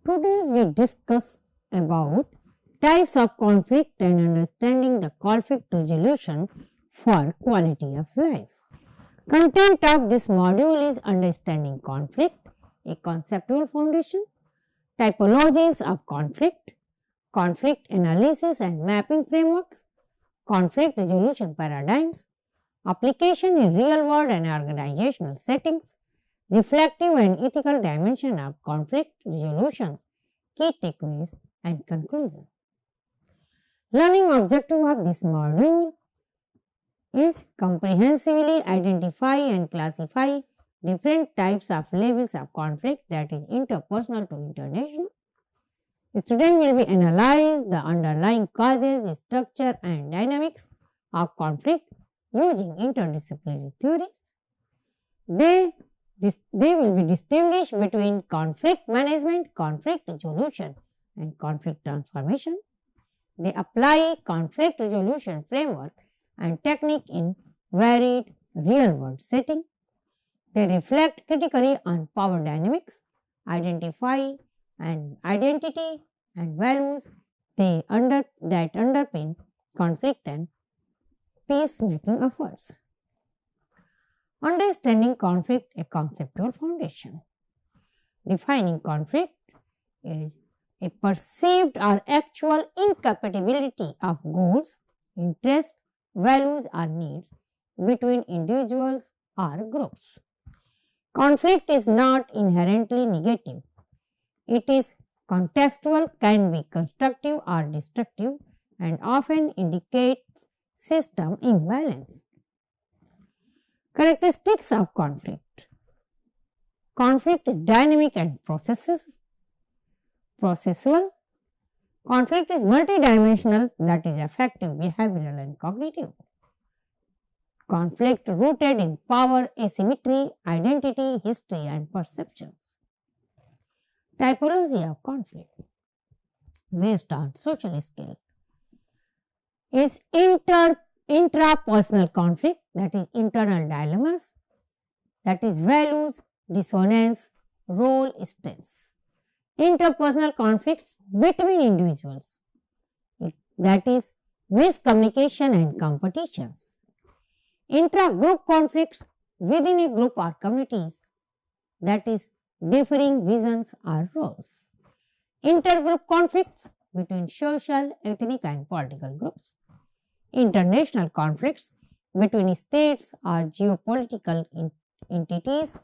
Today we discuss about types of conflict and understanding the conflict resolution for quality of life. Content of this module is understanding conflict, a conceptual foundation, typologies of conflict, conflict analysis and mapping frameworks, conflict resolution paradigms, application in real world and organizational settings, reflective and ethical dimension of conflict resolutions, key takeaways and conclusion. Learning objective of this module is comprehensively identify and classify different types of levels of conflict, that is interpersonal to international. The student will be analyze the underlying causes, structure and dynamics of conflict using interdisciplinary theories. They will be distinguished between conflict management, conflict resolution and conflict transformation. They apply conflict resolution framework and technique in varied real world setting. They reflect critically on power dynamics, identify and identity and values that underpin conflict and peacemaking efforts. Understanding conflict, a conceptual foundation. Defining conflict is a perceived or actual incompatibility of goals, interests, values or needs between individuals or groups. Conflict is not inherently negative. It is contextual, can be constructive or destructive and often indicates system imbalance. Characteristics of conflict. Conflict is dynamic and processual. Conflict is multidimensional, that is affective, behavioral and cognitive. Conflict rooted in power, asymmetry, identity, history and perceptions. Typology of conflict based on social scale is intrapersonal conflict, that is internal dilemmas, that is values, dissonance, role stress. Interpersonal conflicts between individuals, that is miscommunication and competitions. Intra-group conflicts within a group or communities, that is differing visions or roles. Intergroup conflicts between social, ethnic and political groups. International conflicts between states or geopolitical entities,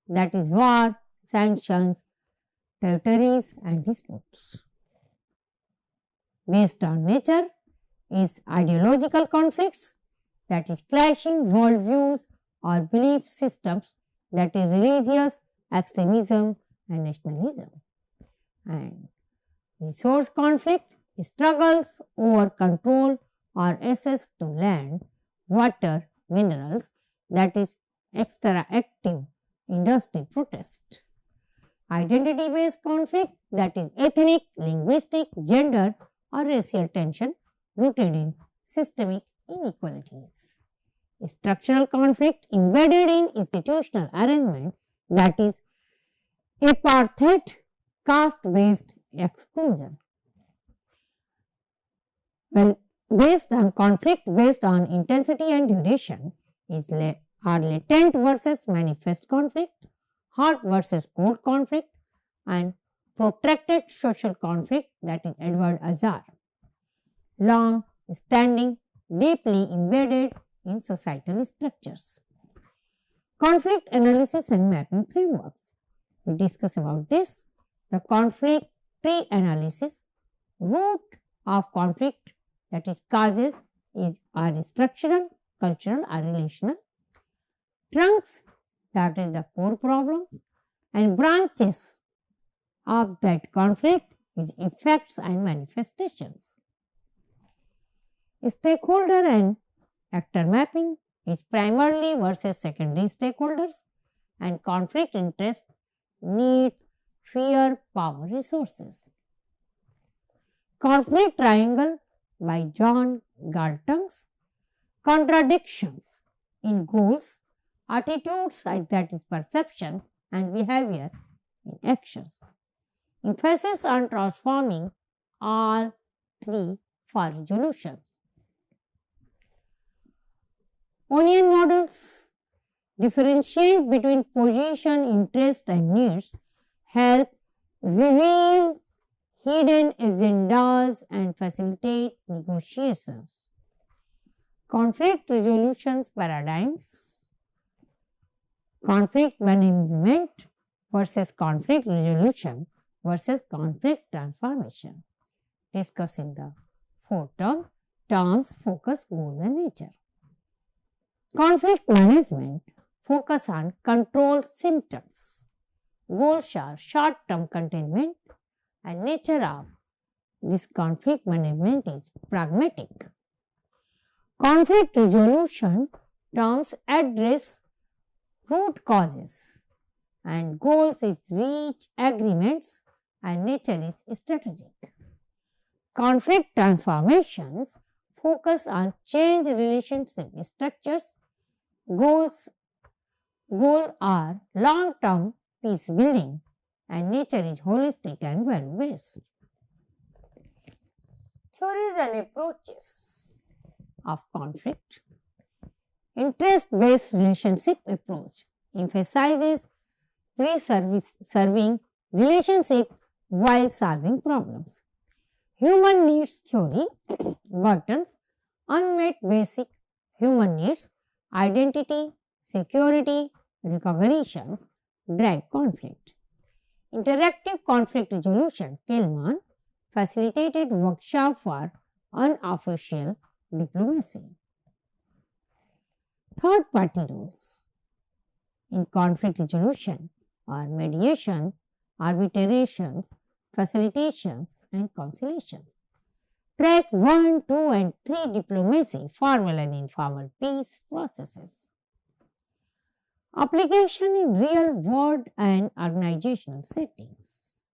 that is war, sanctions, territories and disputes. Based on nature is ideological conflicts, that is clashing worldviews or belief systems, that is religious extremism and nationalism. And resource conflict struggles over control or access to land, water, minerals, that is extractive industry protest. Identity based conflict, that is ethnic, linguistic, gender or racial tension rooted in systemic inequalities. Structural conflict embedded in institutional arrangement, that is apartheid, caste based exclusion. Well, based on conflict based on intensity and duration are latent versus manifest conflict, hot versus cold conflict and protracted social conflict, that is Edward Azar. Long standing, deeply embedded in societal structures. Conflict analysis and mapping frameworks. We discuss about this. The conflict tree analysis, root of conflict, that is causes are structural, cultural or relational. Trunks, that is the core problems, and branches of that conflict is effects and manifestations. Stakeholder and actor mapping is primarily versus secondary stakeholders and conflict interest, needs, fear, power, resources. Conflict triangle by John Galton's contradictions in goals, attitudes, that is perception and behavior in actions. Emphasis on transforming all three for resolutions. Onion models differentiate between position, interest, and needs, help reveal hidden agendas, and facilitate negotiations. Conflict resolutions paradigms, conflict management versus conflict resolution versus conflict transformation, discussing the four terms focus, goal, and nature. Conflict management focus on control symptoms. Goals are short-term containment and nature of this conflict management is pragmatic. Conflict resolution terms address root causes and goals is reach agreements and nature is strategic. Conflict transformations focus on change relationship structures. Goals are long-term peace building and nature is holistic and value-based. Theories and approaches of conflict. Interest-based relationship approach emphasizes pre-serving relationship while solving problems. Human needs theory burdens unmet basic human needs, identity, security, recognitions drive conflict. Interactive conflict resolution Kelman facilitated workshop for unofficial diplomacy. Third party roles in conflict resolution are mediation, arbitrations, facilitations, and conciliations. Track 1, 2, and 3 diplomacy, formal and informal peace processes. Application in real world and organizational settings.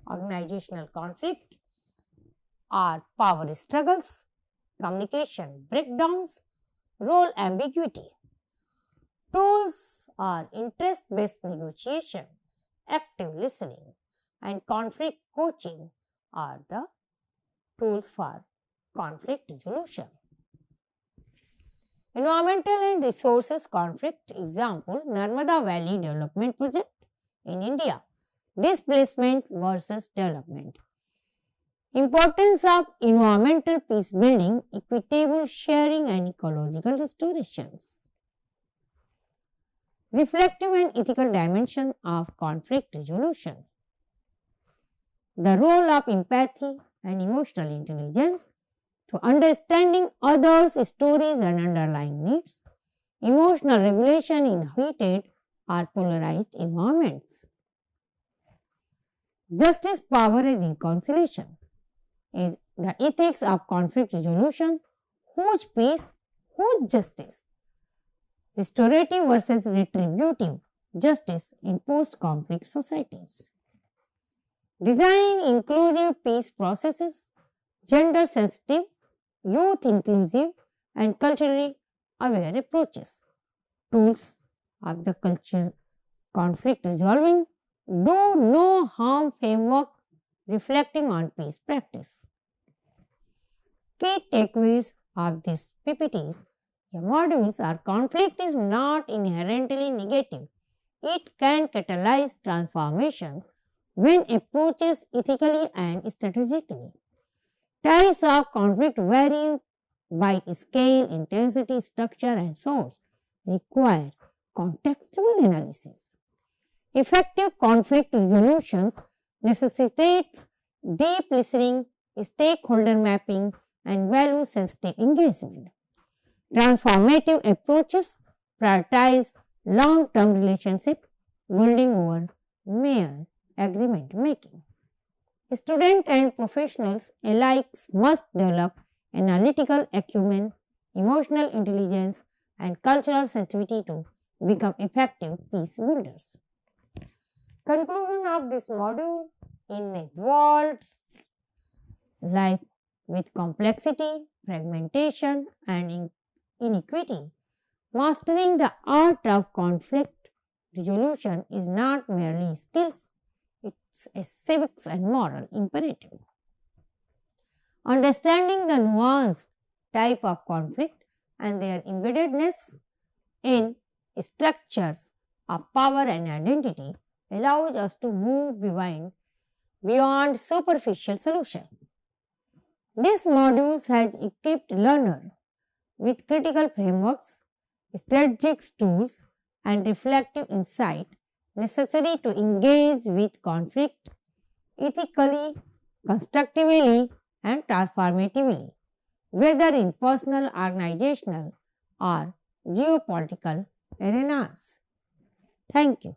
Organizational conflict are power struggles, communication breakdowns, role ambiguity. Tools are interest-based negotiation, active listening, and conflict coaching are the tools for conflict resolution. Environmental and resources conflict example Narmada Valley Development Project in India, displacement versus development. Importance of environmental peace building, equitable sharing and ecological restorations. Reflective and ethical dimension of conflict resolutions. The role of empathy and emotional intelligence to understanding others' stories and underlying needs, emotional regulation in heated or polarized environments. Justice, power and reconciliation is the ethics of conflict resolution, whose peace, whose justice. Restorative versus retributive justice in post-conflict societies. Design inclusive peace processes, gender sensitive, youth inclusive and culturally aware approaches. Tools of the culture conflict resolving, do no harm framework reflecting on peace practice. Key takeaways of these PPTs modules are conflict is not inherently negative. It can catalyze transformation when approached ethically and strategically. Types of conflict vary by scale, intensity, structure, and source, require contextual analysis. Effective conflict resolutions necessitates deep listening, stakeholder mapping, and value-sensitive engagement. Transformative approaches prioritize long-term relationship building over mere agreement making. Students and professionals alike must develop analytical acumen, emotional intelligence, and cultural sensitivity to become effective peace builders. Conclusion of this module: in a world life with complexity, fragmentation, and inequity, mastering the art of conflict resolution is not merely skills, It's a civics and moral imperative. Understanding the nuanced type of conflict and their embeddedness in structures of power and identity allows us to move beyond superficial solutions. This module has equipped learners with critical frameworks, strategic tools, and reflective insight necessary to engage with conflict ethically, constructively, and transformatively, whether in personal, organizational, or geopolitical arenas. Thank you.